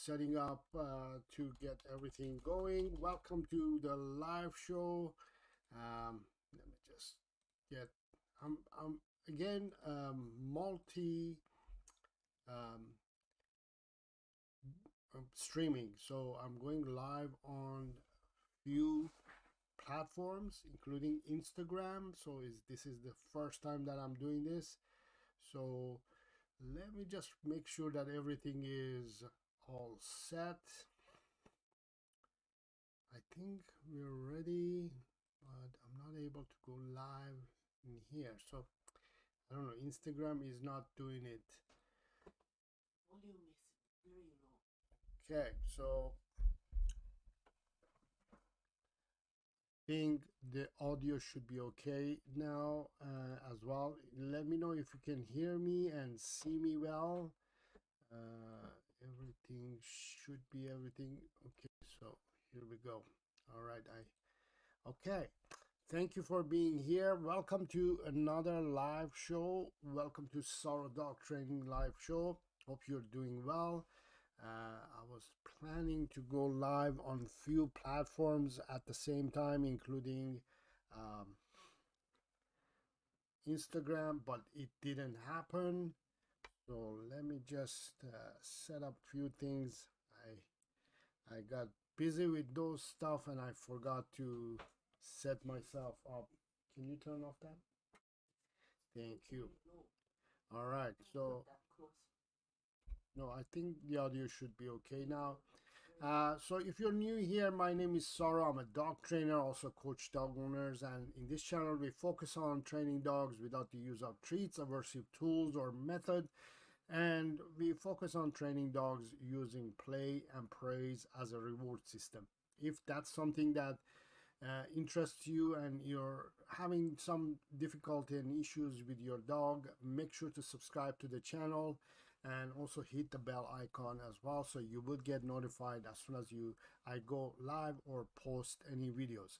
setting up to get everything going. Welcome to the live show. Let me just get. I'm again multi streaming, so I'm going live on few platforms, including Instagram. So this is the first time that I'm doing this. So let me just make sure that everything is all set. I think we're ready, but I'm not able to go live in here. So I don't know, Instagram is not doing it. Volume is very low. Okay, so I think the audio should be okay now as well. Let me know if you can hear me and see me well. Everything should be everything okay. So here we go. All right, okay. Thank you for being here. Welcome to another live show. Welcome to Saro Dog Training live show. Hope you're doing well. I was planning to go live on few platforms at the same time, including Instagram, but it didn't happen. So let me just set up few things. I got busy with those stuff and I forgot to set myself up. Can you turn off that? Thank you. All right, so no, I think the audio should be okay now. So if you're new here, my name is Saro. I'm a dog trainer, also coach dog owners, and in this channel we focus on training dogs without the use of treats, aversive tools, or method, and we focus on training dogs using play and praise as a reward system. If that's something that interests you and you're having some difficulty and issues with your dog, make sure to subscribe to the channel and also hit the bell icon as well, so you would get notified as soon as I go live or post any videos.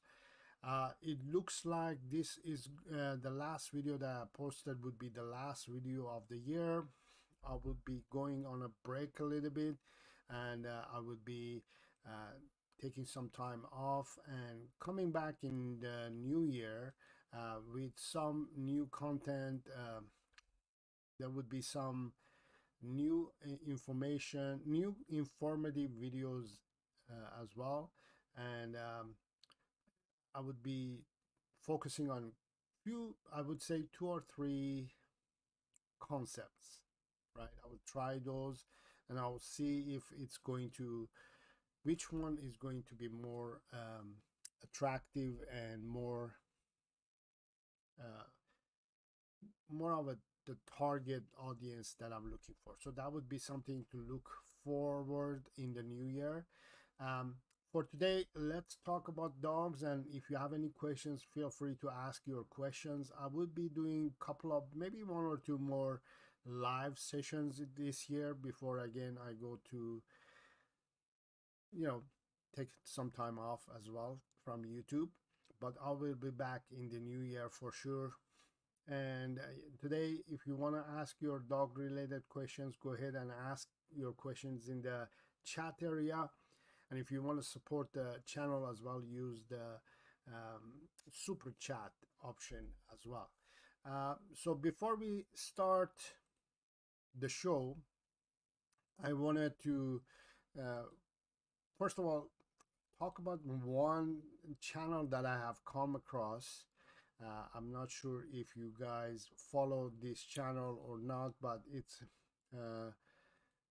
It looks like this is the last video that I posted would be the last video of the year. I would be going on a break a little bit, and I would be taking some time off and coming back in the new year with some new content. There would be some new information, new informative videos as well, and I would be focusing on few, I would say 2 or 3 concepts, right? I would try those and I'll see if it's going to, which one is going to be more attractive and more of the target audience that I'm looking for. So that would be something to look forward in the new year. For today, let's talk about dogs, and if you have any questions, feel free to ask your questions. I would be doing a couple of, maybe 1 or 2 more live sessions this year before again I go to, take some time off as well from YouTube, but I will be back in the new year for sure. And today, if you want to ask your dog related questions, go ahead and ask your questions in the chat area. And if you want to support the channel as well, use the super chat option as well. So before we start the show, I wanted to first of all talk about one channel that I have come across. I'm not sure if you guys follow this channel or not, but it's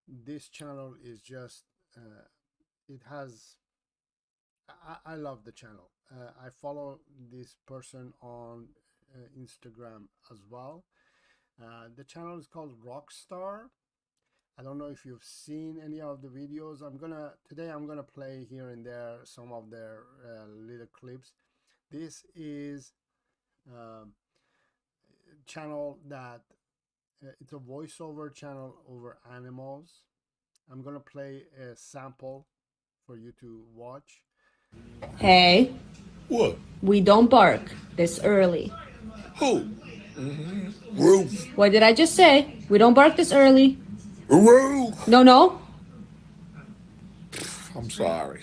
this channel is just it has, I love the channel. I follow this person on Instagram as well. The channel is called Rockstar. I don't know if you've seen any of the videos. Today I'm gonna play here and there some of their little clips. This is channel that it's a voiceover channel over animals. I'm gonna play a sample for you to watch. Hey, What? we don't bark this early. Who? Roof. What did I just say? We don't bark this early. Roof. No. I'm sorry.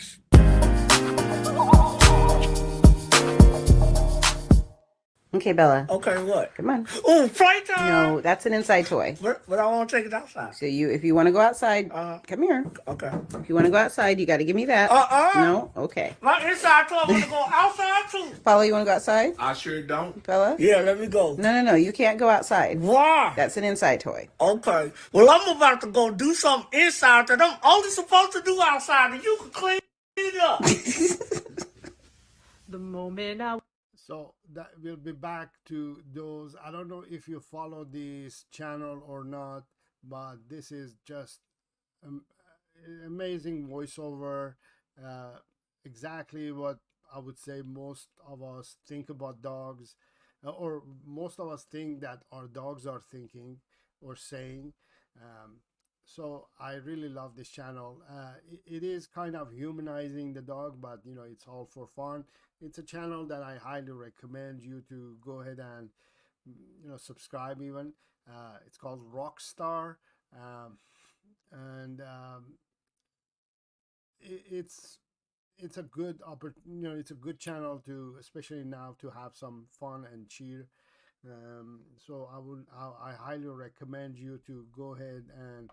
Okay, Bella. Okay, what? Come on. Oh, playtime. No, that's an inside toy. But I want to take it outside. So if you want to go outside, come here. Okay. If you want to go outside, you got to give me that. No? Okay. My inside toy want to go outside too. Paula, you want to go outside? I sure don't. Bella? Yeah, let me go. No. You can't go outside. Why? That's an inside toy. Okay. Well, I'm about to go do something inside that I'm only supposed to do outside, and you can clean it up. The moment I So that we'll be back to those. I don't know if you follow this channel or not, but this is just amazing voiceover. Exactly what I would say most of us think about dogs, or most of us think that our dogs are thinking or saying. So I really love this channel. It is kind of humanizing the dog, but you know, it's all for fun. It's a channel that I highly recommend you to go ahead and subscribe even. It's called Rockstar, and it's a good it's a good channel to, especially now, to have some fun and cheer. So I highly recommend you to go ahead and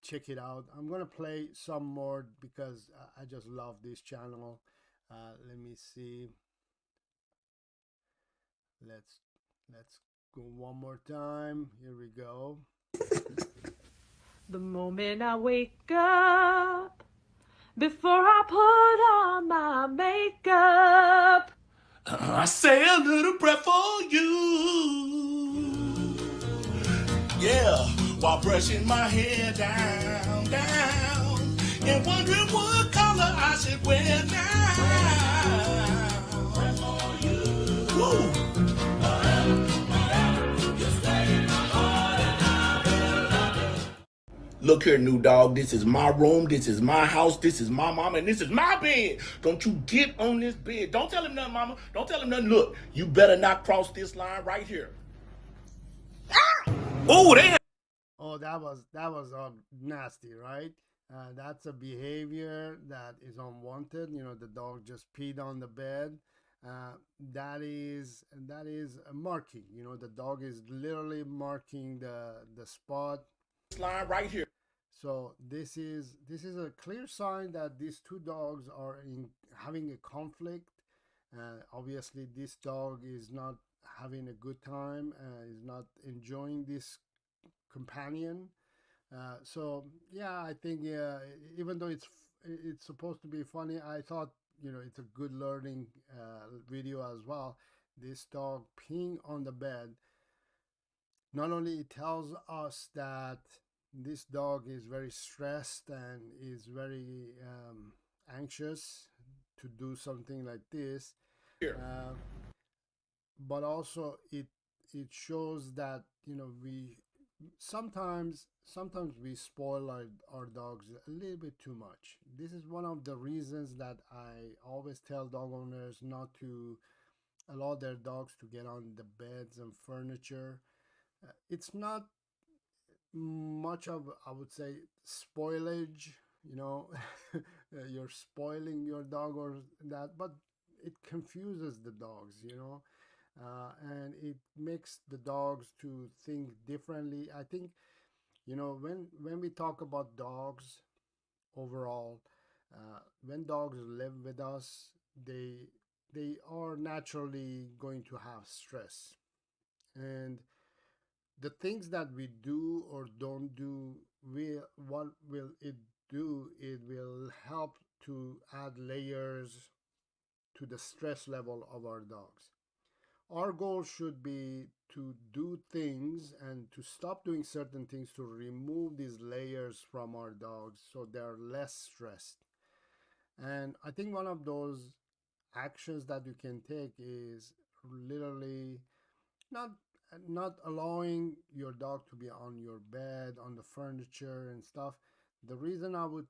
check it out. I'm gonna play some more because I just love this channel. Let me see. Let's go one more time. Here we go. The moment I wake up, before I put on my makeup, I say a little prayer for you. Yeah, while brushing my hair down, and wondering what color I should wear now. Woo. Look here, new dog. This is my room. This is my house. This is my mama. And this is my bed. Don't you get on this bed. Don't tell him nothing, mama. Don't tell him nothing. Look, you better not cross this line right here. Oh, damn. Oh, that was nasty, right? That's a behavior that is unwanted. You know, the dog just peed on the bed. That is a marking. You know, the dog is literally marking the spot. Line right here. So this is a clear sign that these two dogs are having a conflict. Obviously, this dog is not having a good time. Is not enjoying this companion. So yeah, I think even though it's supposed to be funny, I thought it's a good learning video as well. This dog peeing on the bed. Not only it tells us that this dog is very stressed and is very anxious to do something like this, but also it shows that we sometimes we spoil our dogs a little bit too much. This is one of the reasons that I always tell dog owners not to allow their dogs to get on the beds and furniture. It's not much of, I would say, spoilage, you're spoiling your dog or that, but it confuses the dogs, and it makes the dogs to think differently. I think when we talk about dogs overall, when dogs live with us, they are naturally going to have stress, and the things that we do or don't do, what will it do? It will help to add layers to the stress level of our dogs. Our goal should be to do things and to stop doing certain things to remove these layers from our dogs so they're less stressed. And I think one of those actions that you can take is literally not allowing your dog to be on your bed, on the furniture and stuff. The reason I would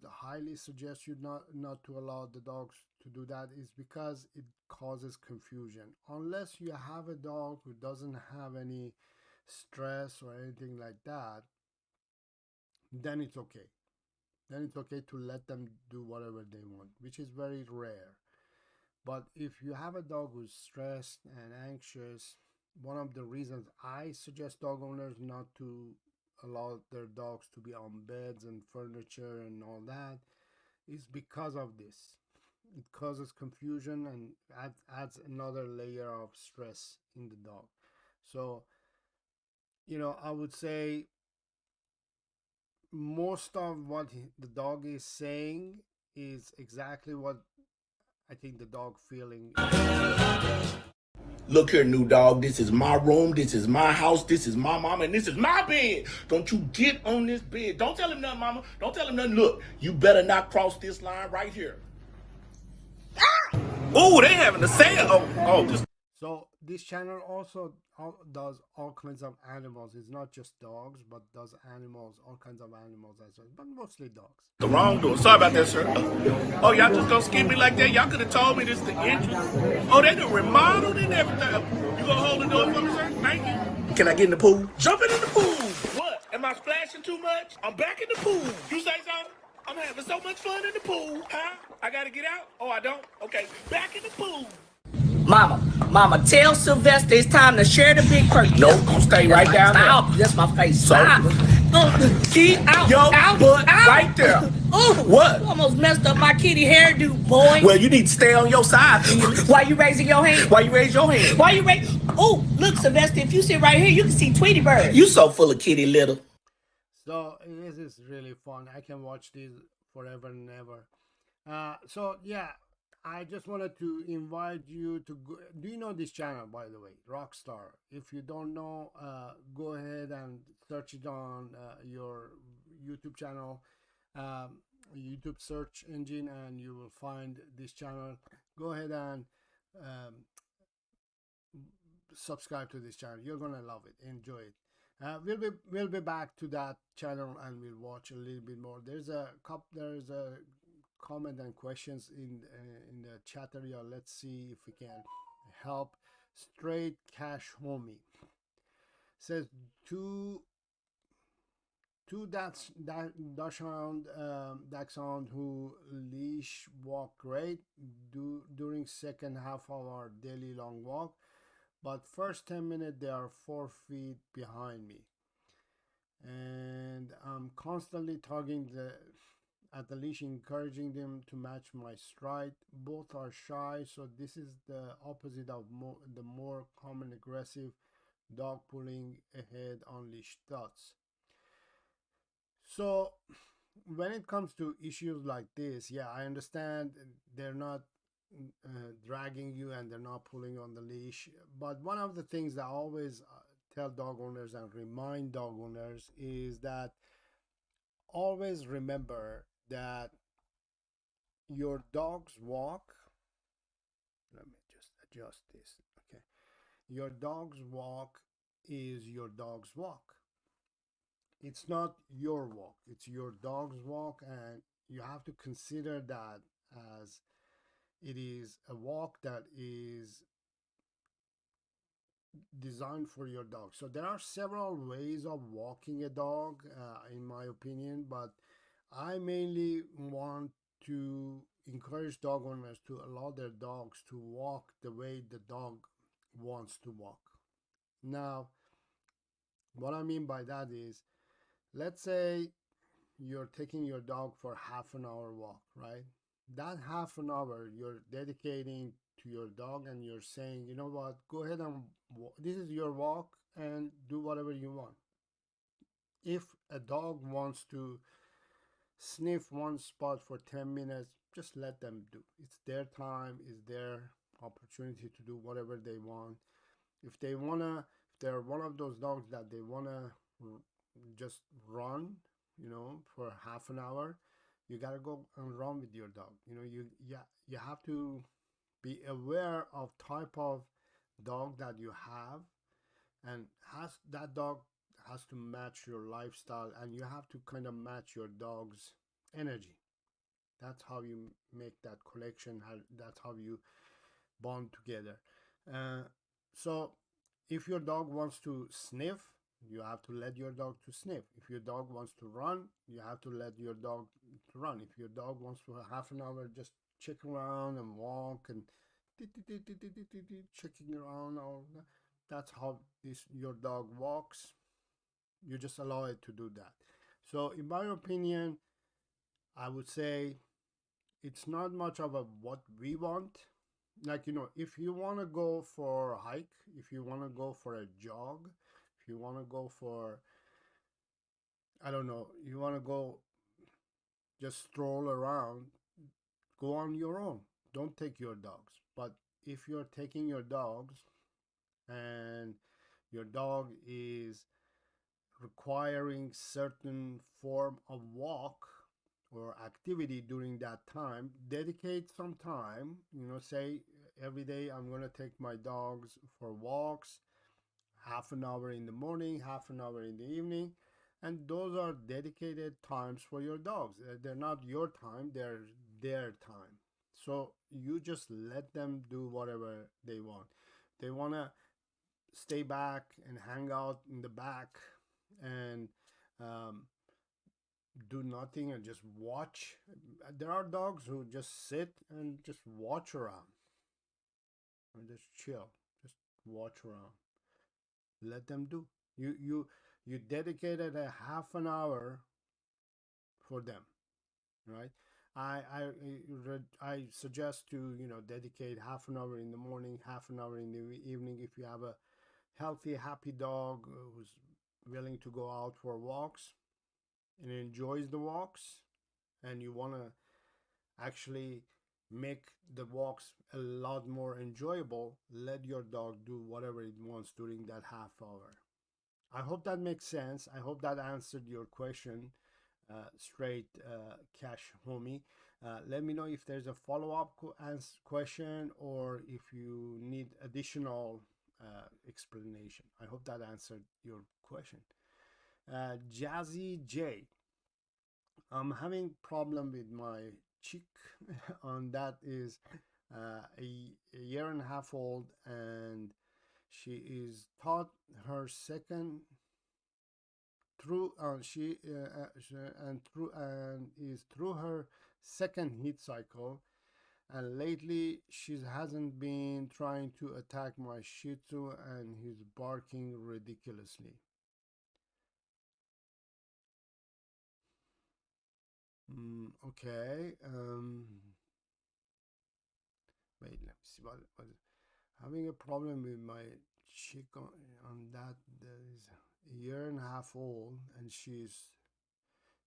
highly suggest you not to allow the dogs to do that is because it causes confusion. Unless you have a dog who doesn't have any stress or anything like that, then it's okay. then it's okay to let them do whatever they want, which is very rare. But if you have a dog who's stressed and anxious, one of the reasons I suggest dog owners not to allow their dogs to be on beds and furniture and all that is because of this. It causes confusion and adds another layer of stress in the dog. So, I would say most of what the dog is saying is exactly what I think the dog feeling. Look here, new dog. This is my room. This is my house. This is my mama. And this is my bed. Don't you get on this bed. Don't tell him nothing, mama. Don't tell him nothing. Look, you better not cross this line right here. Oh, they having a sale. This. So this channel also does all kinds of animals. It's not just dogs, but does animals, all kinds of animals as well, but mostly dogs. The wrong door. Sorry about that, sir. Oh, y'all just gonna skip me like that? Y'all could have told me this is the entrance. Oh, they done remodeled and everything. You gonna hold the door for me, sir? Thank you. Can I get in the pool? Jumping in the pool. What? Am I splashing too much? I'm back in the pool. You say something? I'm having so much fun in the pool. Huh? I gotta get out? Oh, I don't? Okay. Back in the pool. Mama, tell Sylvester it's time to share the big perk. Nope, you stay right down there. That's my face. So- Key, out, Yo, out, butt out. right there. Ooh, What? You almost messed up my kitty hairdo, boy. Well, you need to stay on your side, Felix. Why you raising your hand? Why you raise your hand? Why you raise? Oh, look, Sylvester, if you sit right here, you can see Tweety Bird. You so full of kitty litter. So this is really fun. I can watch this forever and ever. So yeah, I just wanted to invite you to go. Do you know this channel, by the way, Rockstar? If you don't know, go ahead and search it on your YouTube channel, YouTube search engine, and you will find this channel. Go ahead and subscribe to this channel. You're gonna love it. Enjoy it. We'll be back to that channel and we'll watch a little bit more. There's a comment and questions in the chat area. Let's see if we can help. Straight Cash Homie says two Dachshund who leash walk great during second half of our daily long walk, but first 10 minutes they are 4 feet behind me, and I'm constantly tugging at the leash, encouraging them to match my stride. Both are shy, so this is the opposite of the more common aggressive dog pulling ahead on leash thoughts. So when it comes to issues like this, yeah, I understand they're not dragging you and they're not pulling on the leash, but one of the things that I always tell dog owners and remind dog owners is that always remember that your dog's walk, let me just adjust this, okay, your dog's walk is your dog's walk. It's not your walk, it's your dog's walk, and you have to consider that as it is a walk that is designed for your dog. So there are several ways of walking a dog, in my opinion, but I mainly want to encourage dog owners to allow their dogs to walk the way the dog wants to walk. Now, what I mean by that is, let's say you're taking your dog for half an hour walk, right? That half an hour you're dedicating to your dog, and you're saying, you know what, go ahead and this is your walk and do whatever you want. If a dog wants to sniff one spot for 10 minutes, just let them do. It's their time, it's their opportunity to do whatever they want. If they're one of those dogs that they wanna just run, for half an hour, you gotta go and run with your dog. You have to be aware of type of dog that you have, and that dog has to match your lifestyle, and you have to kind of match your dog's energy. That's how you make that collection. That's how you bond together. So if your dog wants to sniff, You have to let your dog to sniff. If your dog wants to run, you have to let your dog to run. If your dog wants for half an hour just check around and walk and checking around, all that, that's how your dog walks. You just allow it to do that. So in my opinion, I would say it's not much of a what we want. Like, if you want to go for a hike, if you want to go for a jog, if you want to go for, I don't know, you want to go just stroll around, go on your own. Don't take your dogs. But if you're taking your dogs and your dog is requiring certain form of walk or activity during that time, dedicate some time, say every day I'm going to take my dogs for walks, half an hour in the morning, half an hour in the evening, and those are dedicated times for your dogs. They're not your time, they're their time. So you just let them do whatever they want. They want to stay back and hang out in the back and do nothing and just watch. There are dogs who just sit and just watch around and just chill, just watch around. Let them do. You dedicated a half an hour for them, right? I suggest to dedicate half an hour in the morning, half an hour in the evening. If you have a healthy, happy dog who's willing to go out for walks and enjoys the walks, and you want to actually make the walks a lot more enjoyable, let your dog do whatever it wants during that half hour. I hope that makes sense. I hope that answered your question straight, Cash Homie. Let me know if there's a follow-up question or if you need additional explanation. I hope that answered your question. Jazzy J, I'm having problem with my chick on that is a year and a half old, and she is taught her second through and is through her second heat cycle, and lately she hasn't been trying to attack my Shih Tzu and he's barking ridiculously. Okay. Wait, let me see what having a problem with my chick on that. There is a year and a half old, and she's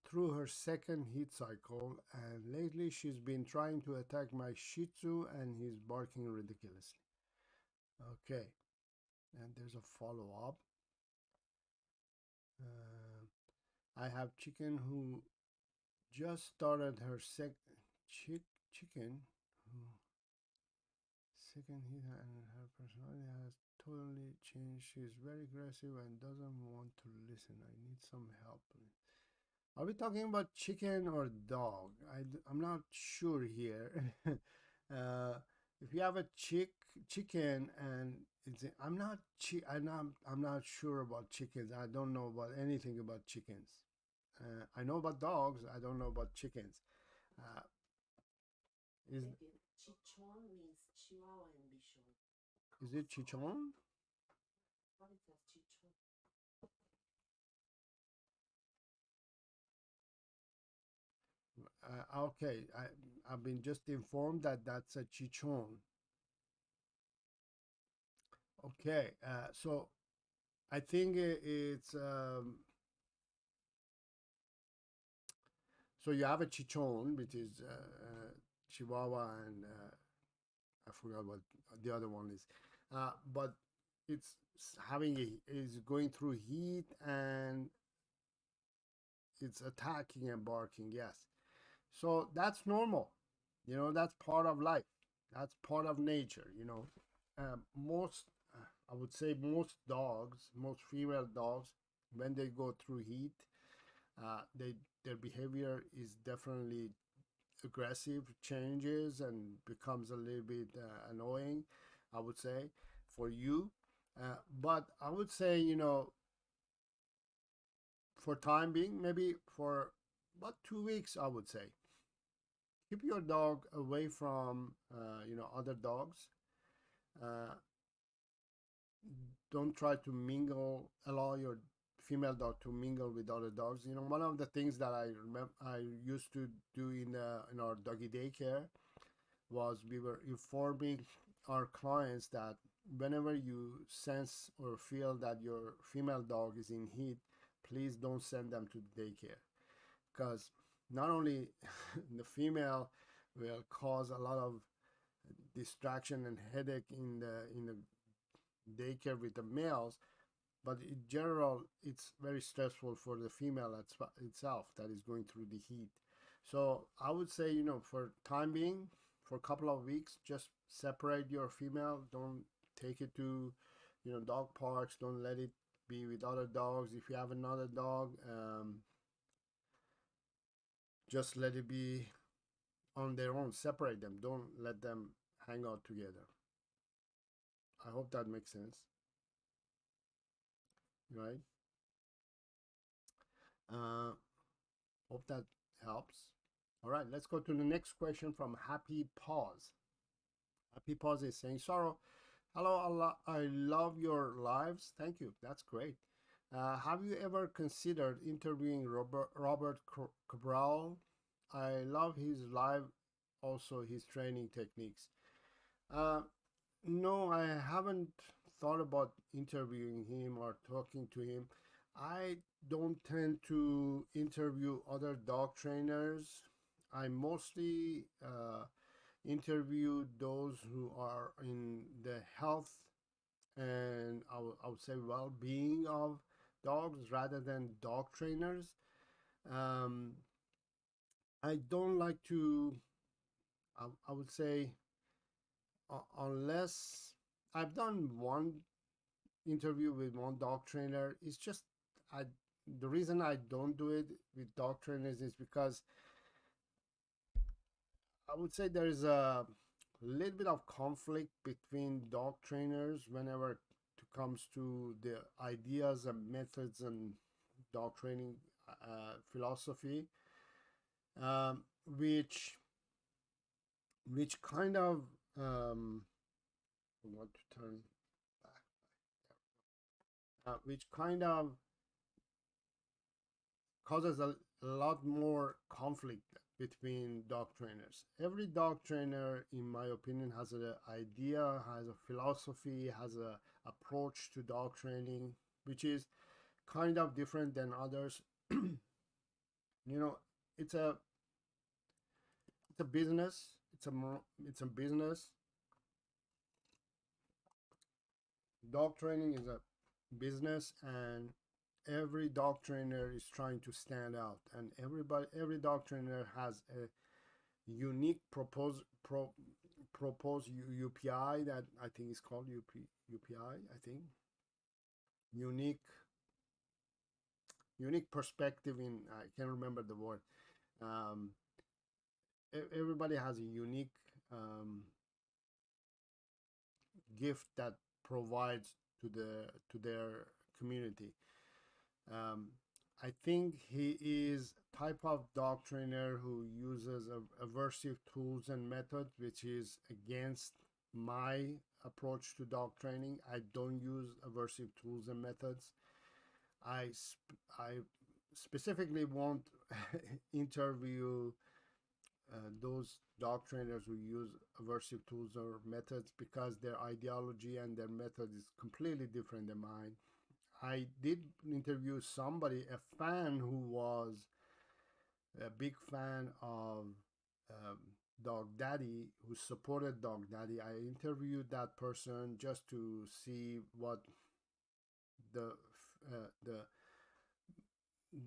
through her second heat cycle, and lately she's been trying to attack my Shih Tzu, and he's barking ridiculously. Okay, and there's a follow-up. I have chicken who just started her chicken who second heat, and her personality has totally changed. She's very aggressive and doesn't want to listen. I need some help. Are we talking about chicken or dog? I'm not sure here. If you have a chicken and I'm not sure about chickens. I don't know about anything about chickens. I know about dogs. I don't know about chickens. Is Chichon means Chihuahua in Bichon. is it chichon? What is that Chichon? Okay, I've been just informed that that's a chichon. Okay, so I think it's so you have a chichon, which is Chihuahua, and I forgot what the other one is, but it's is going through heat and it's attacking and barking. Yes, so that's normal. That's part of life. That's part of nature. Most I would say most dogs, most female dogs, when they go through heat, their behavior is definitely aggressive, changes and becomes a little bit annoying, I would say, for you. But I would say, for time being, maybe for about 2 weeks, I would say, keep your dog away from other dogs. Uh, don't try to mingle, allow your female dog to mingle with other dogs. One of the things that I remember I used to do in our doggy daycare was we were informing our clients that whenever you sense or feel that your female dog is in heat, please don't send them to the daycare, because not only the female will cause a lot of distraction and headache in the daycare with the males, but in general it's very stressful for the female itself that is going through the heat. So I would say, for time being, for a couple of weeks, just separate your female. Don't take it to dog parks. Don't let it be with other dogs. If you have another dog, just let it be on their own. Separate them. Don't let them hang out together. I hope that makes sense, right? Hope that helps. All right, let's go to the next question from Happy Paws. Happy Paws is saying, Saro, hello, Allah, I love your lives. Thank you. That's great. Have you ever considered interviewing Robert Cabral? I love his live, also his training techniques. No, I haven't thought about interviewing him or talking to him. I don't tend to interview other dog trainers. I mostly interview those who are in the health and I would say well-being of dogs rather than dog trainers. Um, I don't like to, I would say, unless I've done one interview with one dog trainer. It's just I the reason I don't do it with dog trainers is because I would say there is a little bit of conflict between dog trainers whenever it comes to the ideas and methods and dog training philosophy, which kind of I want to turn back, which kind of causes a lot more conflict between dog trainers. Every dog trainer, in my opinion, has an idea, has a philosophy, has a approach to dog training, which is kind of different than others. You know, it's a business. It's a business. Dog training is a business, and every dog trainer is trying to stand out, and every dog trainer has a unique proposed UPI that I think is called UPI. I think unique perspective in, I can't remember the word. Um, Everybody has a unique gift that provides to their community. Um, I think he is type of dog trainer who uses aversive tools and methods, which is against my approach to dog training. I don't use aversive tools and methods. I specifically won't interview those dog trainers who use aversive tools or methods because their ideology and their method is completely different than mine. I did interview somebody, a fan who was a big fan of um, Dog Daddy, who supported Dog Daddy. I interviewed that person just to see what the uh, the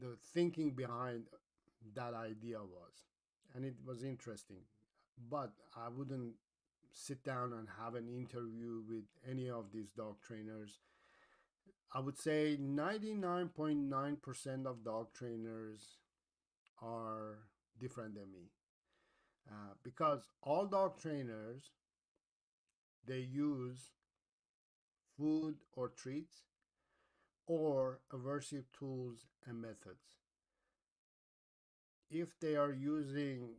the thinking behind that idea was, and it was interesting. But I wouldn't sit down and have an interview with any of these dog trainers. I would say 99.9% of dog trainers are different than me, because all dog trainers, they use food or treats or aversive tools and methods. If they are using,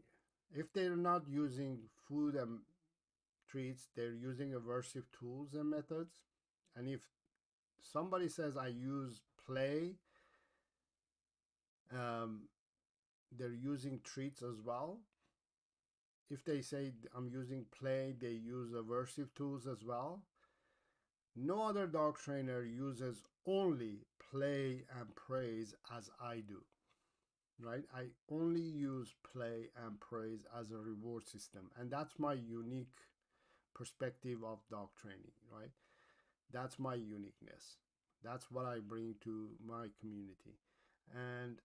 if they're not using food and treats, they're using aversive tools and methods. And if somebody says I use play, um, they're using treats as well. If they say I'm using play, they use aversive tools as well. No other dog trainer uses only play and praise as I do, right? I only use play and praise as a reward system, and that's my unique perspective of dog training, right? That's my uniqueness. That's what I bring to my community. And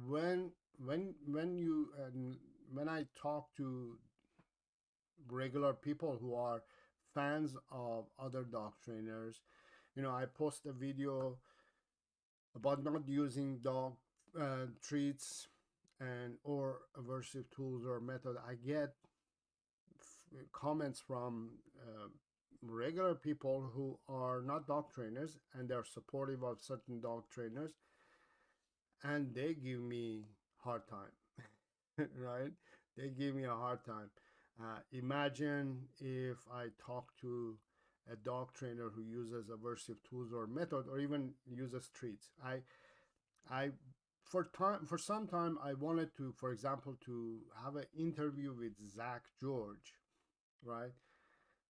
when when I talk to regular people who are fans of other dog trainers, I post a video about not using dog treats and or aversive tools or method. I get comments from regular people who are not dog trainers and they're supportive of certain dog trainers, and they give me hard time. Right, they give me a hard time. Imagine if I talk to a dog trainer who uses aversive tools or method or even uses treats. I for some time I wanted to, for example, to have an interview with Zach George, right,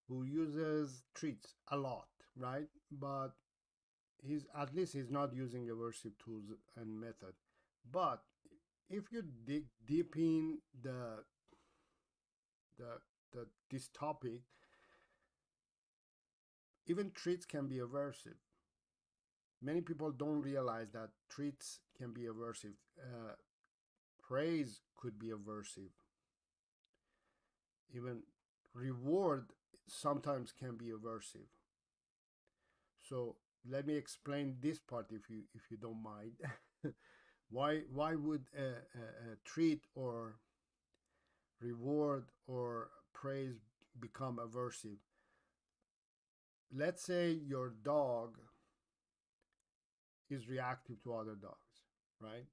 who uses treats a lot, right? But he's at least he's not using aversive tools and method. But if you dig deep in the this topic, even treats can be aversive. Many people don't realize that treats can be aversive. Praise could be aversive. Even reward sometimes can be aversive. So let me explain this part if you don't mind. Why would a treat or reward or praise become aversive? Let's say your dog is reactive to other dogs, right?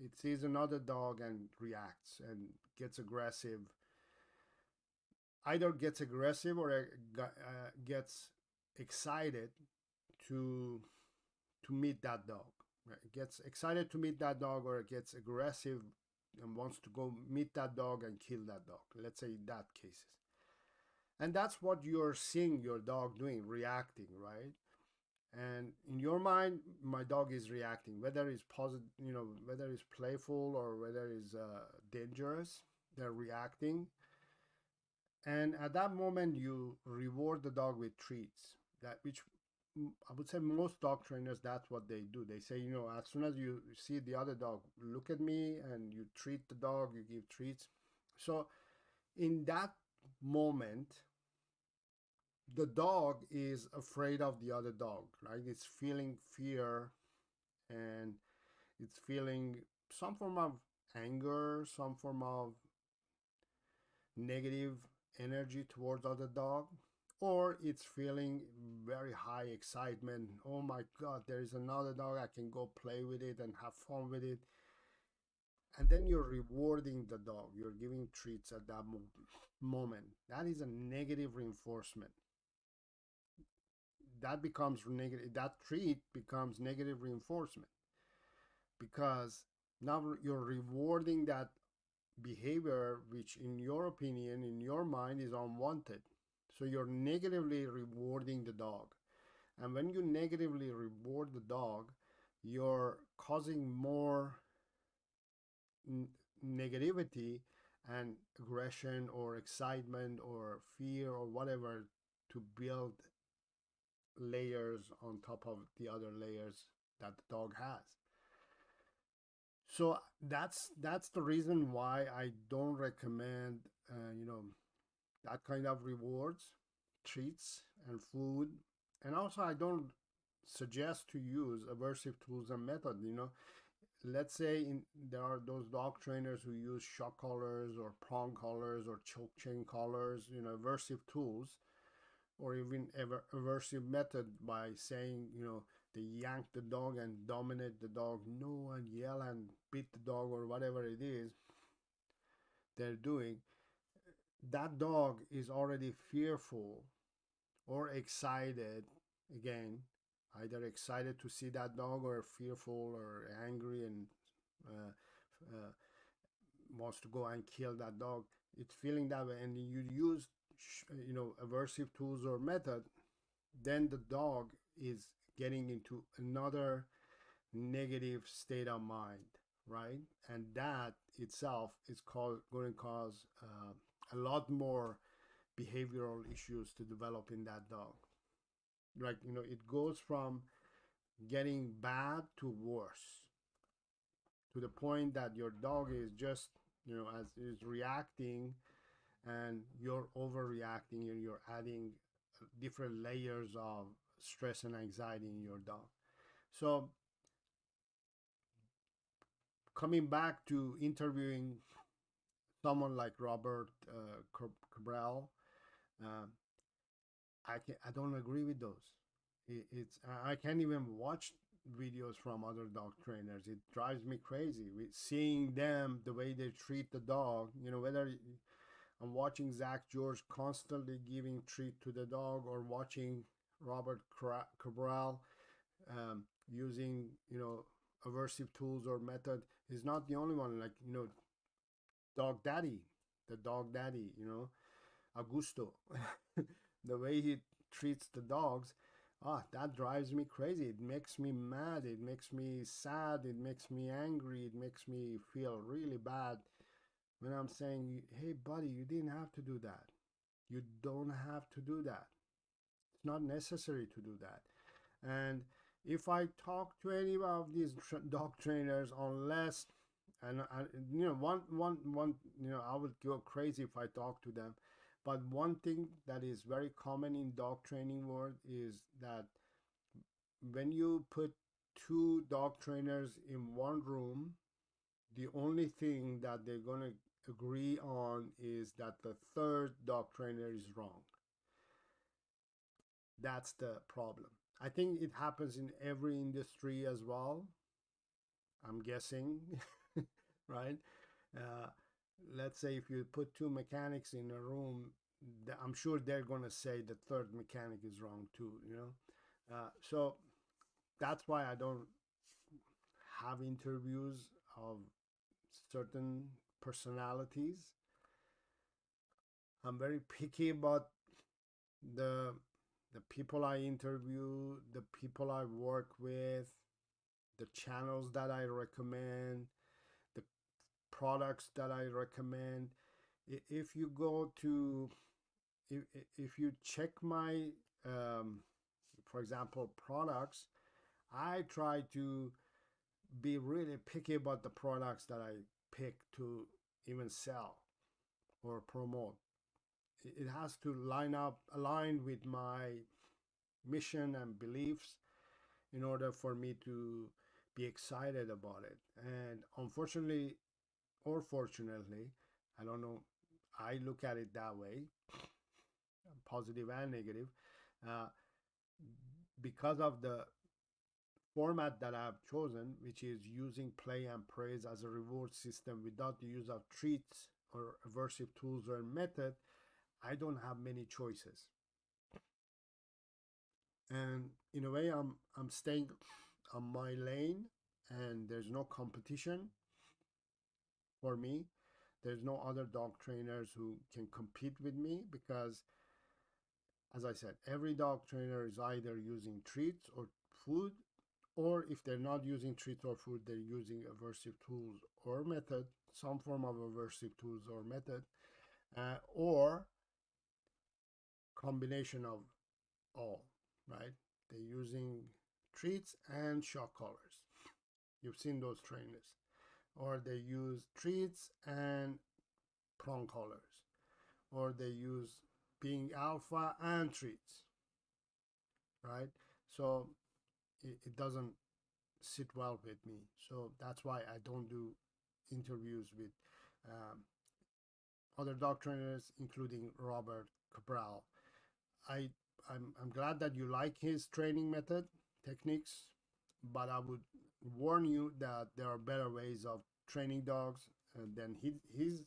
It sees another dog and reacts and gets aggressive. Either gets aggressive or gets excited to meet that dog. Right? Gets excited to meet that dog, or gets aggressive and wants to go meet that dog and kill that dog. Let's say that cases. And that's what you're seeing your dog doing, reacting, right? And in your mind, my dog is reacting, whether it's positive, whether it's playful or whether it's dangerous, they're reacting. And at that moment, you reward the dog with treats, that which I would say most dog trainers, that's what they do. They say, as soon as you see the other dog, look at me, and you treat the dog, you give treats. So in that moment, the dog is afraid of the other dog, right? It's feeling fear, and it's feeling some form of anger, some form of negative energy towards other dog, or it's feeling very high excitement. Oh my god, there is another dog, I can go play with it and have fun with it. And then you're rewarding the dog, you're giving treats at that moment. That is a negative reinforcement. That becomes negative, that treat becomes negative reinforcement, because now you're rewarding that behavior which in your opinion, in your mind, is unwanted. So you're negatively rewarding the dog, and when you negatively reward the dog, you're causing more negativity and aggression or excitement or fear or whatever to build layers on top of the other layers that the dog has. So that's the reason why I don't recommend that kind of rewards, treats and food. And also I don't suggest to use aversive tools and method. Let's say there are those dog trainers who use shock collars or prong collars or choke chain collars, aversive tools. or even aversive method by saying, you know, they yank the dog and dominate the dog, no, and yell and beat the dog or whatever it is they're doing, that dog is already fearful or excited, again, either excited to see that dog or fearful or angry and uh, uh, wants to go and kill that dog. It's feeling that way, and you use, you know, aversive tools or method, then the dog is getting into another negative state of mind, right? And that itself is going to cause a lot more behavioral issues to develop in that dog. Like, you know, it goes from getting bad to worse, to the point that your dog is just, you know, as is reacting, and you're overreacting, and you're adding different layers of stress and anxiety in your dog. So coming back to interviewing someone like Robert Cabral, uh, I don't agree with those. It's I can't even watch videos from other dog trainers. It drives me crazy with seeing them, the way they treat the dog. You know, whether I'm watching Zach George constantly giving treat to the dog, or watching Robert Cabral using, you know, aversive tools or method. He's not the only one. Like, you know, dog daddy, the dog daddy, you know, Augusto, the way he treats the dogs, that drives me crazy. It makes me mad. It makes me sad. It makes me angry. It makes me feel really bad when I'm saying, hey, buddy, you didn't have to do that. You don't have to do that. It's not necessary to do that. And if I talk to any of these dog trainers, unless, and you know, one, you know, I would go crazy if I talk to them. But one thing that is very common in dog training world is that when you put two dog trainers in one room, the only thing that they're going to agree on is that the third dog trainer is wrong. That's the problem. I think it happens in every industry as well, I'm guessing, right? Uh, let's say if you put two mechanics in a room, I'm sure they're going to say the third mechanic is wrong too, you know? So that's why I don't have interviews of certain personalities. I'm very picky about the people I interview, the people I work with, the channels that I recommend, the products that I recommend. If you go to, if you check my, for example, products, I try to be really picky about the products that I pick to even sell or promote. It has to align with my mission and beliefs in order for me to be excited about it. And unfortunately, or fortunately, I don't know, I look at it that way, positive and negative, uh, because of the format that I've chosen, which is using play and praise as a reward system without the use of treats or aversive tools or method. I don't have many choices. And in a way, I'm staying on my lane, and there's no competition for me. There's no other dog trainers who can compete with me, because, as I said, every dog trainer is either using treats or food, or if they're not using treats or food, they're using aversive tools or method, some form of aversive tools or method, or combination of all, right? They're using treats and shock collars. You've seen those trainers. Or they use treats and prong collars. Or they use being alpha and treats, right? So it doesn't sit well with me. So that's why I don't do interviews with other dog trainers, including Robert Cabral. I I'm glad that you like his training method techniques, but I would warn you that there are better ways of training dogs than he's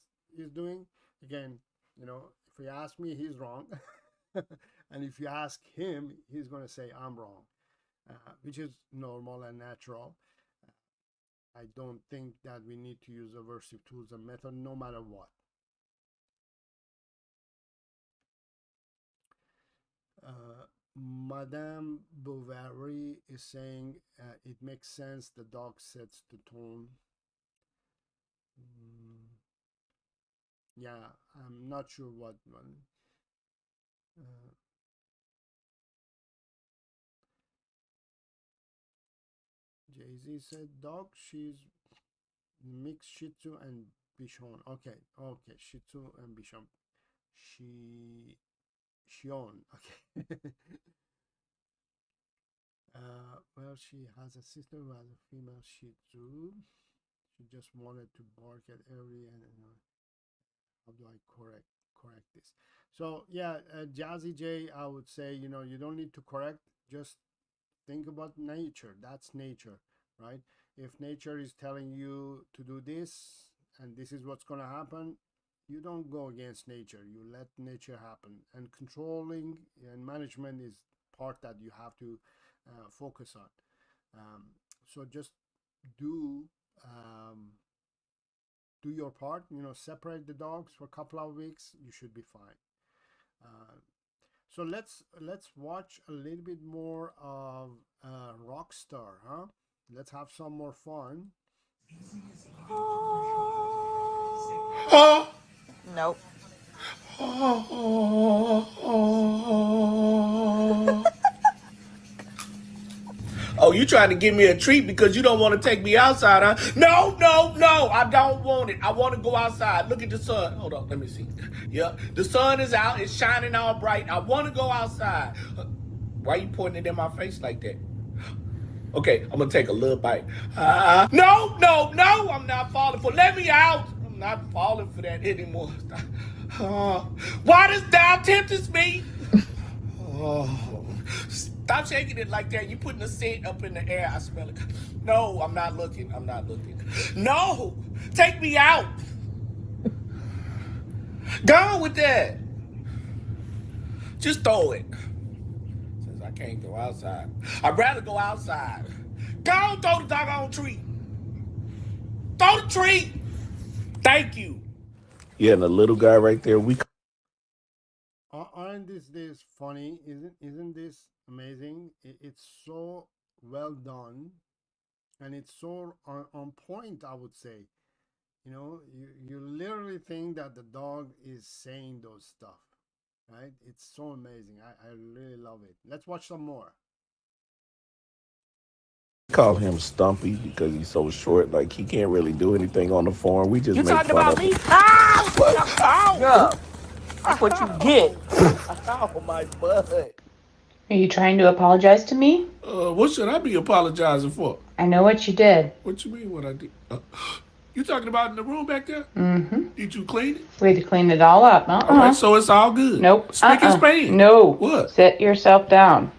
doing. Again, you know, if you ask me, he's wrong. And if you ask him, he's going to say I'm wrong, which is normal and natural. I don't think that we need to use aversive tools and method no matter what. Madame Bovary is saying it makes sense. The dog sets the tone. Yeah, I'm not sure what one. Jay-Z said dog. She's mixed Shih Tzu and Bichon. Okay, okay, Shih Tzu and Bichon. Shion. Okay. Well, she has a sister who has a female Shih Tzu. She just wanted to bark at every and how do I correct this? So yeah, Jazzy J, I would say, you know, you don't need to correct. Just think about nature. That's nature, right? If nature is telling you to do this and this is what's going to happen, you don't go against nature. You let nature happen. And controlling and management is part that you have to focus on. So just do your part. You know, separate the dogs for a couple of weeks. You should be fine. So let's watch a little bit more of Rockstar, huh? Let's have some more fun. Nope. Oh, you trying to give me a treat because you don't want to take me outside, huh? No, no, no, I don't want it. I want to go outside. Look at the sun. Hold on, let me see. Yeah, the sun is out. It's shining all bright. I want to go outside. Why are you pointing it in my face like that? Okay, I'm going to take a little bite. No, no, no, I'm not falling for. Let me out. I'm not falling for that anymore. Why does thou temptest me? Oh, stop shaking it like that. You putting a scent up in the air. I smell it. No, I'm not looking. I'm not looking. No, take me out. Go on with that. Just throw it. Since I can't go outside, I'd rather go outside. Go on, throw the doggone tree. Throw the tree. Thank you. Yeah, and the little guy right there, Aren't this funny? Isn't this amazing? It's so well done, and it's so on point, I would say. You know, you literally think that the dog is saying those stuff, right? It's so amazing. I really love it. Let's watch some more. call him Stumpy because he's so short. Like, he can't really do anything on the farm. We just You make talking fun about of me? him. Ow! Yeah. That's what you get. Oh, my butt. Are you trying to apologize to me? What should I be apologizing for? I know what you did. What you mean what I did? You talking about in the room back there? Mm-hmm. Did you clean it? We had to clean it all up. All right, so it's all good. Nope. Spick and span. No. What? Sit yourself down.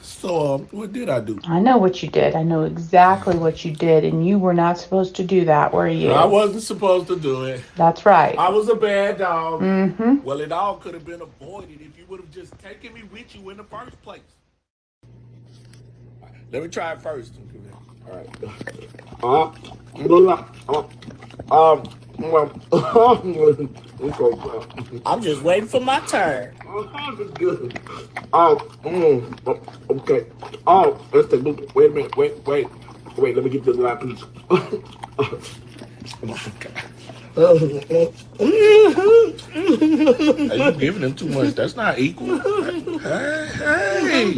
So, what did I do? I know what you did. I know exactly what you did, and you were not supposed to do that, were you? I wasn't supposed to do it. That's right. I was a bad dog. Mm-hmm. Well, it all could have been avoided if you would have just taken me with you in the first place. Let me try it first. All right. I'm just waiting for my turn. Okay. Oh, let's take a look. Wait a minute. Wait. Let me get this last piece. Are you giving him too much? That's not equal. Hey.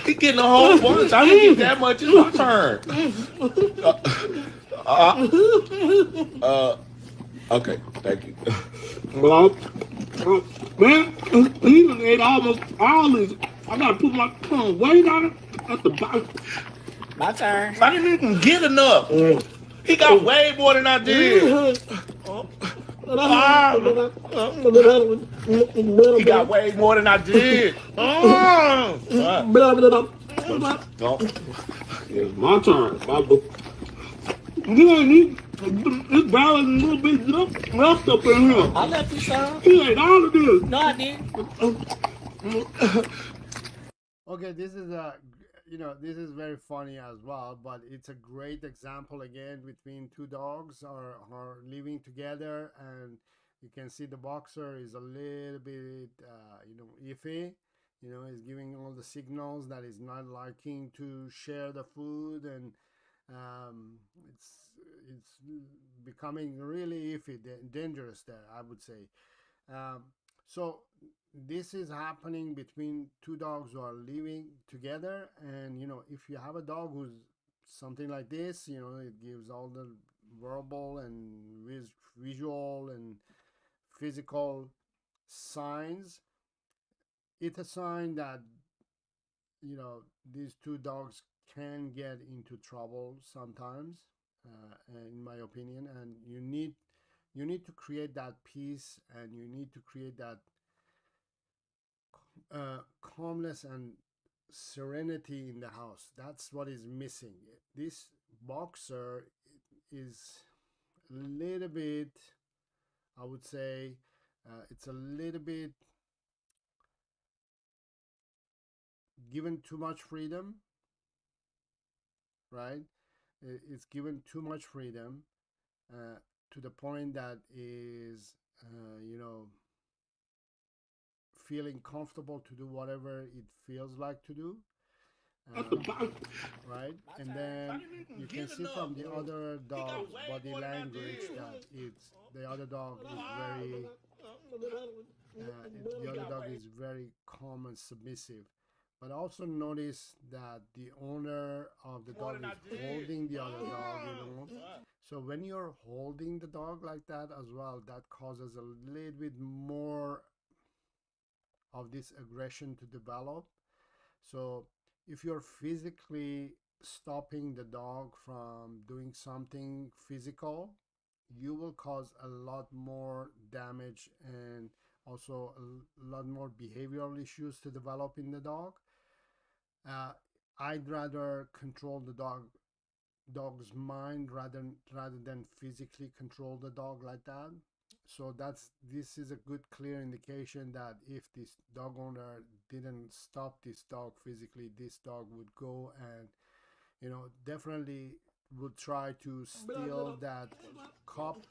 He getting a whole bunch. I didn't get that much. It's my turn. Okay, thank you. Man, he done ate almost all this. I gotta put my weight on it. That's the bottom. My turn. I didn't even get enough. He got way more than I did. He got way more than I did. It's my turn. You ain't need. It's barely a little bit left up in here. I left you some. He ate all of this. No, I didn't. Okay, this is a, this is very funny as well, but it's a great example again between two dogs are living together, and you can see the boxer is a little bit, iffy. He's giving all the signals that he's not liking to share the food, and it's becoming really iffy, dangerous there, I would say. So this is happening between two dogs who are living together, and if you have a dog who's something like this, it gives all the verbal and visual and physical signs. It's a sign that these two dogs can get into trouble sometimes, in my opinion, and you need to create that peace, and you need to create that calmness and serenity in the house. That's what is missing. This boxer is a little bit, I would say, it's a little bit given too much freedom, right? It's given too much freedom, to the point that is, feeling comfortable to do whatever it feels like to do, right? And then you can see from the other dog's body language that the other dog is very calm and submissive. But also notice that the owner of the dog is holding the other dog, So when you're holding the dog like that as well, that causes a little bit more of this aggression to develop. So if you're physically stopping the dog from doing something physical, you will cause a lot more damage and also a lot more behavioral issues to develop in the dog. I'd rather control the dog's mind rather than physically control the dog like that. So this is a good clear indication that if this dog owner didn't stop this dog physically, this dog would go and definitely would try to steal that cup,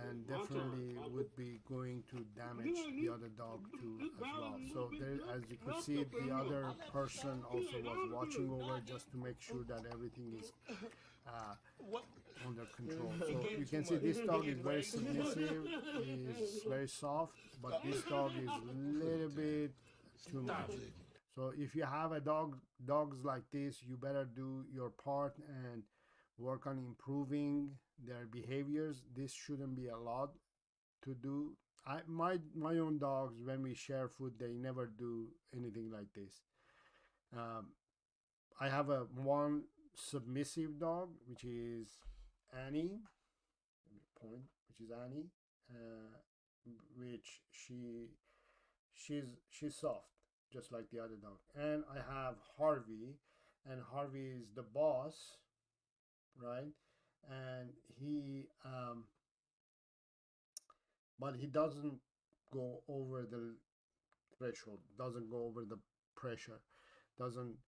and definitely would be going to damage the other dog too as well. So there, as you could see, the other person also was watching over just to make sure that everything is under control. So you can see this dog is very submissive, is very soft, but this dog is a little bit too much. So if you have dogs like this, you better do your part and work on improving their behaviors. This shouldn't be a lot to do. My own dogs, when we share food, they never do anything like this. I have one submissive dog, which is Annie, which is Annie, which she's soft, just like the other dog. And I have Harvey, and Harvey is the boss, right? And he but he doesn't go over the threshold, doesn't go over the pressure, doesn't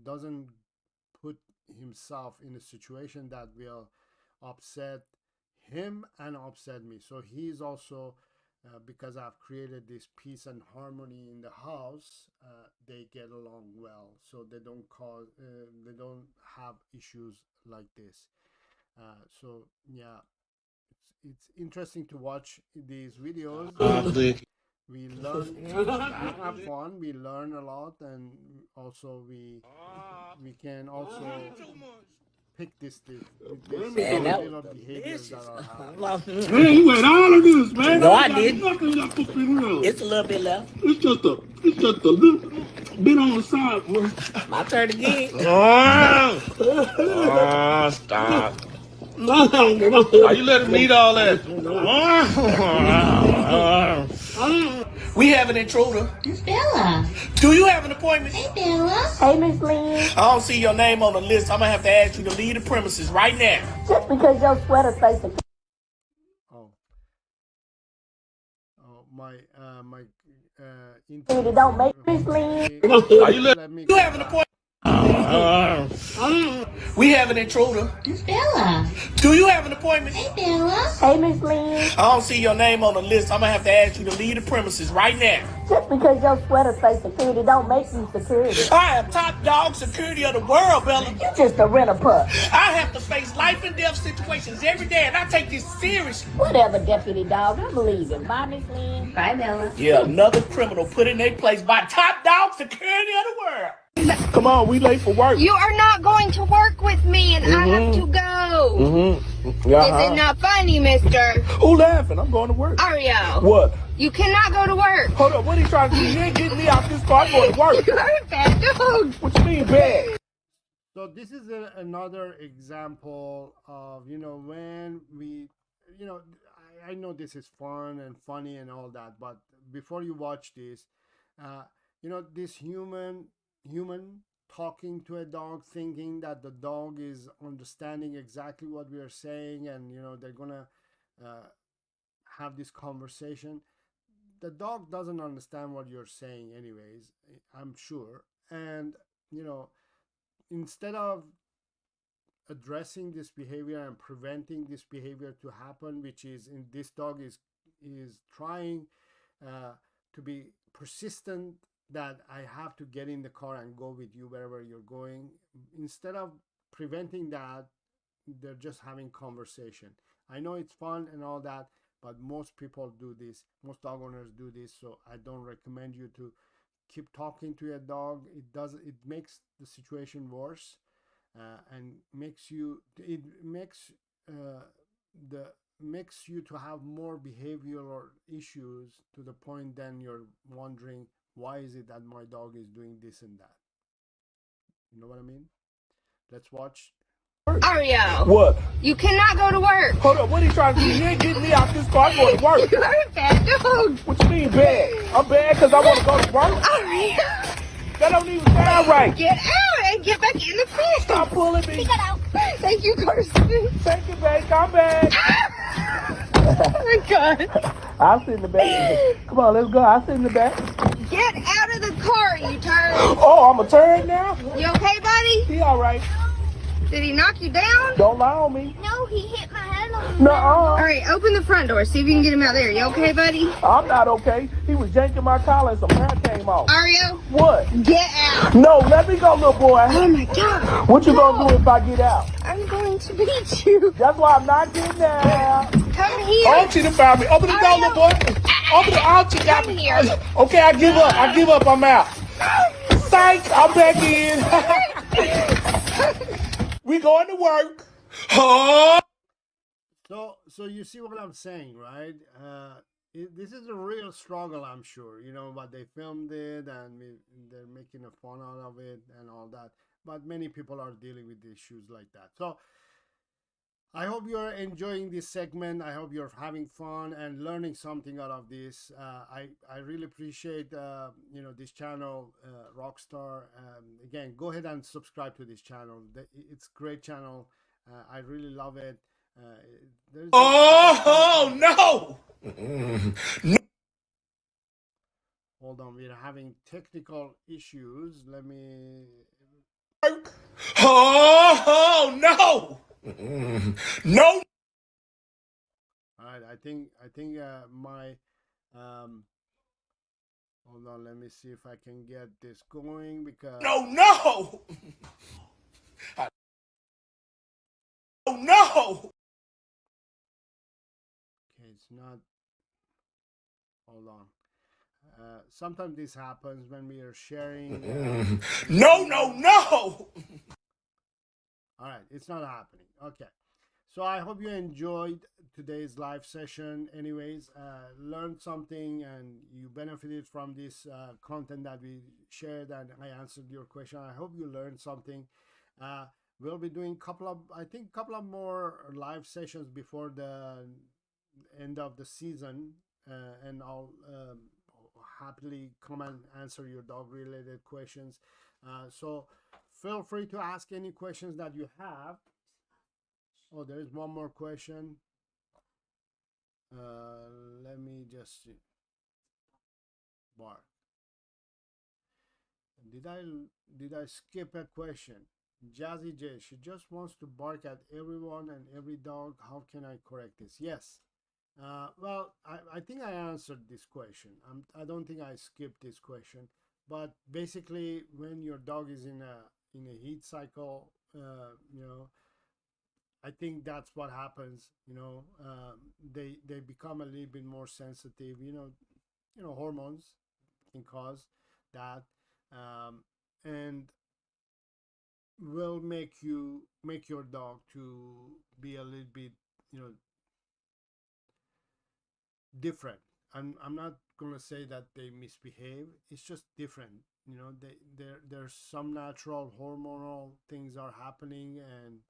doesn't put himself in a situation that will upset him and upset me. So he's also, because I've created this peace and harmony in the house, they get along well, so they don't have issues like this. So yeah, it's interesting to watch these videos. We learn, we have fun, we learn a lot, and also we can also pick this little behaviors that are happening. Man, you ate all of this, man. No, I didn't. Nothing left up in here. It's a little bit left. It's just a little bit on the side, bro. My turn again. Stop. Why you let him eat all that? We have an intruder. It's Bella. Do you have an appointment? Hey, Bella. Hey, Miss Lynn. I don't see your name on the list. I'm gonna have to ask you to leave the premises right now. Just because your sweater says the Oh, oh, my security don't make Miss Lynn. Why you let let me You have an appointment. We have an intruder. It's Bella. Do you have an appointment? Hey, Bella. Hey, Miss Lynn. I don't see your name on the list. I'm gonna have to ask you to leave the premises right now. Just because your sweater says security don't make you security. I am top dog security of the world, Bella. You just a rent-a-pup. I have to face life and death situations every day, and I take this seriously. Whatever, deputy dog. I believe in. Bye, Miss Lynn. Bye, Bella. Yeah, another criminal put in their place by top dog security of the world. Come on, we late for work. You are not going to work with me, and I have to go. Is it not funny, mister? Who laughing? I'm going to work. Ario, What? you cannot go to work. Hold up, what are you trying to do? You ain't getting me out this car. I'm going to work. You're a bad dog. What you mean bad? So this is another example of, you know, when we, you know, I know this is fun and funny and all that, but before you watch this, you know, this human talking to a dog, thinking that the dog is understanding exactly what we are saying, and you know they're gonna have this conversation. The dog doesn't understand what you're saying anyways, I'm sure. And you know, instead of addressing this behavior and preventing this behavior to happen, which is in this dog is trying to be persistent, that I have to get in the car and go with you wherever you're going. Instead of preventing that, they're just having conversation. I know it's fun and all that, but most people do this. Most dog owners do this, so I don't recommend you to keep talking to your dog. It makes the situation worse, and makes you to have more behavioral issues, to the point then you're wondering, why is it that my dog is doing this and that? You know what I mean? Let's watch. Ario, What? you cannot go to work. Hold up, what are you trying to do? You ain't getting me out this car. I'm going to work. You're a bad dog. What you mean bad? I'm bad because I want to go to work? Ario, That don't even sound right. get out and get back in the field. Stop pulling me. Get out. Thank you, Carson. Thank you, babe. Come back. Oh my God. I'll sit in the back. Come on, let's go. I'll sit in the back. Get out of the car, you turd. Oh, I'm a turn now? You okay, buddy? He all right. Did he knock you down? Don't lie on me. No, he hit my head on Nuh-uh. All right, open the front door. See if you can get him out there. You okay, buddy? I'm not okay. He was yanking my collar and some hair came off. Ario, What? get out. No, let me go, little boy. Oh my God. What you gonna do if I get out? I'm going to beat you. That's why I'm not getting out. Come here. Auntie done found me. Open the door, little boy. Open the auntie got Come me. here. Okay, I give up. I'm out. Psych, I'm back in. We going to work. Oh. So you see what I'm saying, right? This is a real struggle, I'm sure. You know, but they filmed it, and they're making a fun out of it and all that. But many people are dealing with issues like that. So I hope you're enjoying this segment. I hope you're having fun and learning something out of this. I really appreciate you know, this channel, Rockstar. Again, go ahead and subscribe to this channel. It's a great channel. I really love it. No. Hold on, we're having technical issues. Let me. Oh no. No. All right, I think my hold on, let me see if I can get this going, because No. Oh no. okay, it's not. Hold on. Sometimes this happens when we are sharing. No. All right, it's not happening. Okay, so I hope you enjoyed today's live session. Anyways, learned something and you benefited from this content that we shared, and I answered your question. I hope you learned something. we'll be doing couple of more live sessions before the end of the season, and I'll happily come and answer your dog related questions. So feel free to ask any questions that you have. Oh, there is one more question. Let me just see. Bark. Did I skip a question? Jazzy J, she just wants to bark at everyone and every dog. How can I correct this? Yes. Well, I think I answered this question. I don't think I skipped this question. But basically, when your dog is in a heat cycle, I think that's what happens. They become a little bit more sensitive. Hormones can cause that, and will make your dog to be a little bit, different. I'm not gonna say that they misbehave. It's just different. There's some natural hormonal things are happening, and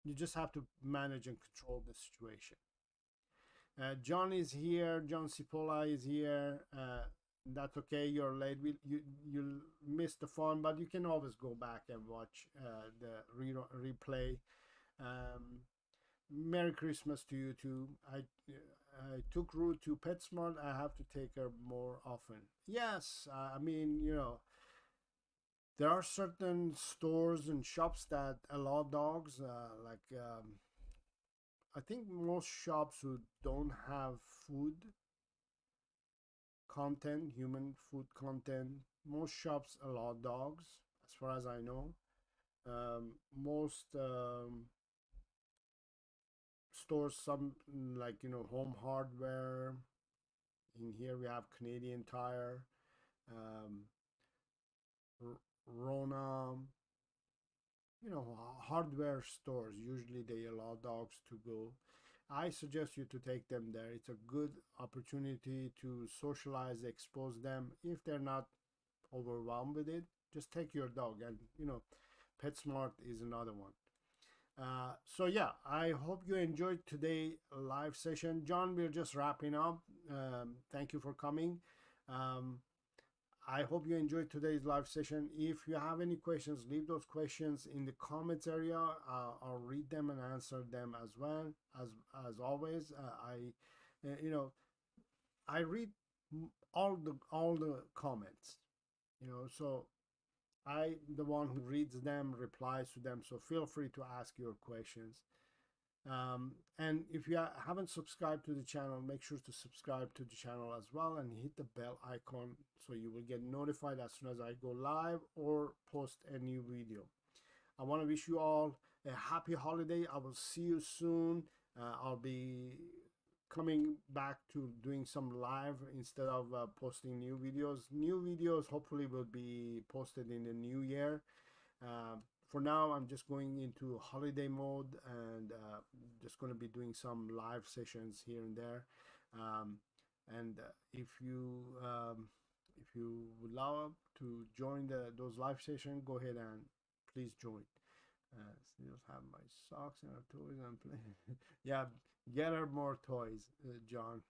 you just have to manage and control the situation. John is here. John Cipolla is here. That's okay. You're late. You missed the fun, but you can always go back and watch the replay. Merry Christmas to you too. I took Ruth to PetSmart. I have to take her more often. Yes, I mean, there are certain stores and shops that allow dogs. I think most shops who don't have food content, human food content, most shops allow dogs, as far as I know. Most stores, some like Home Hardware. In here we have Canadian Tire, Rona. Hardware stores, usually they allow dogs to go. I suggest you to take them there. It's a good opportunity to socialize, expose them. If they're not overwhelmed with it, just take your dog. And PetSmart is another one. So yeah, I hope you enjoyed today's live session. John, we're just wrapping up. Thank you for coming. I hope you enjoyed today's live session. If you have any questions, leave those questions in the comments area. I'll read them and answer them as well. As always, I read all the comments. So the one who reads them, replies to them. So feel free to ask your questions. And if you haven't subscribed to the channel, make sure to subscribe to the channel as well and hit the bell icon so you will get notified as soon as I go live or post a new video. I want to wish you all a happy holiday. I will see you soon. I'll be coming back to doing some live instead of posting new videos. New videos hopefully will be posted in the new year. For now, I'm just going into holiday mode and just going to be doing some live sessions here and there. And if you would love to join those live sessions, go ahead and please join. Still have my socks and toys and play. Yeah, get her more toys, John.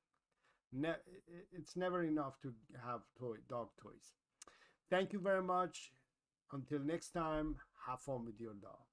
It's never enough to have dog toys. Thank you very much. Until next time, have fun with your dog.